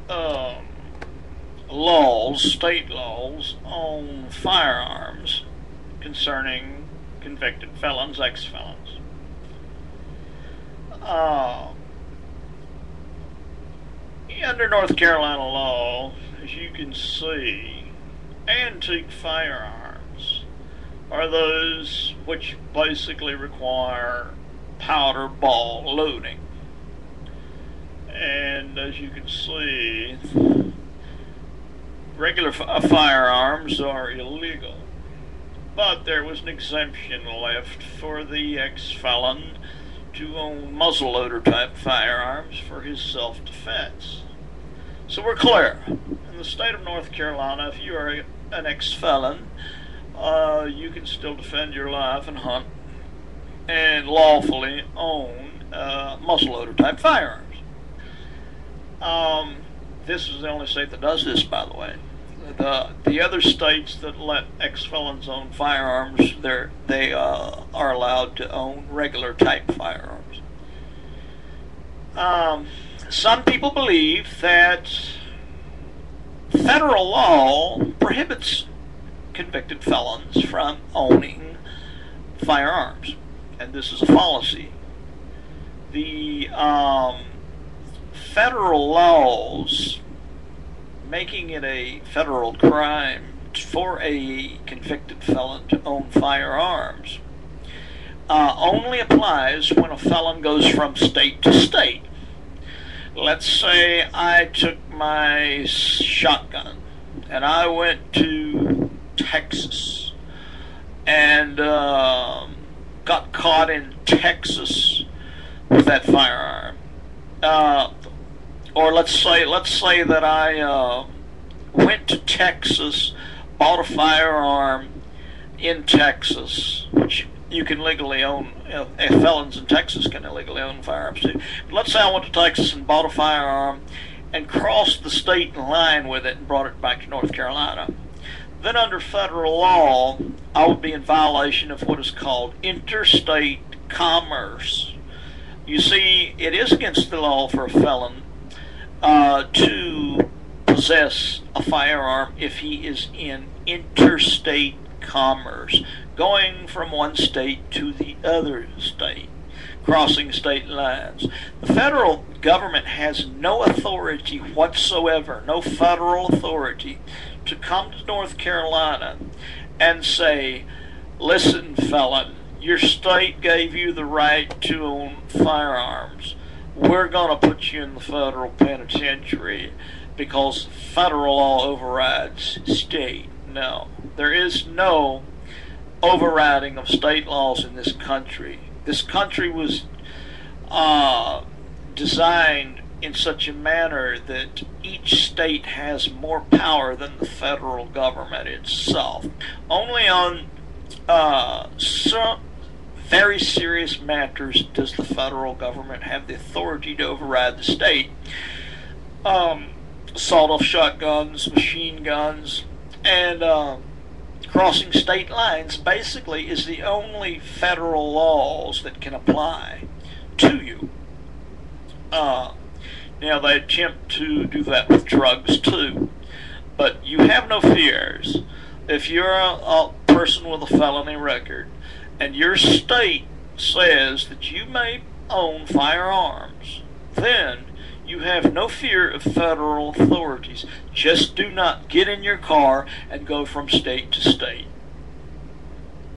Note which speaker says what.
Speaker 1: um, laws, state laws, on firearms concerning convicted felons, ex-felons. Uh, Under North Carolina law, as you can see, antique firearms are those which basically require powder ball loading. And as you can see, regular firearms are illegal. But there was an exemption left for the ex-felon to own muzzleloader type firearms for his self-defense. So we're clear. In the state of North Carolina, if you are an ex-felon, you can still defend your life and hunt and lawfully own muzzleloader type firearms. This is the only state that does this, by the way. The other states that let ex-felons own firearms, they are allowed to own regular type firearms. Some people believe that federal law prohibits convicted felons from owning firearms, and this is a fallacy. The federal laws making it a federal crime for a convicted felon to own firearms only applies when a felon goes from state to state. Let's say I took my shotgun and I went to Texas and got caught in Texas with that firearm. Or let's say that I went to Texas, bought a firearm in Texas, which you can legally own. Felons in Texas can illegally own firearms too. But let's say I went to Texas and bought a firearm and crossed the state line with it and brought it back to North Carolina. Then under federal law, I would be in violation of what is called interstate commerce. You see, it is against the law for a felon to possess a firearm if he is in interstate commerce, going from one state to the other state, crossing state lines. The federal government has no authority whatsoever, no federal authority, to come to North Carolina and say, listen, felon, your state gave you the right to own firearms. We're going to put you in the federal penitentiary because federal law overrides state. No, there is no overriding of state laws in this country. This country was designed in such a manner that each state has more power than the federal government itself. Only on some very serious matters does the federal government have the authority to override the state. Sawed-off shotguns, machine guns, and crossing state lines basically is the only federal laws that can apply to you. Now they attempt to do that with drugs too, but you have no fears. If you're a person with a felony record and your state says that you may own firearms, then you have no fear of federal authorities. Just do not get in your car and go from state to state.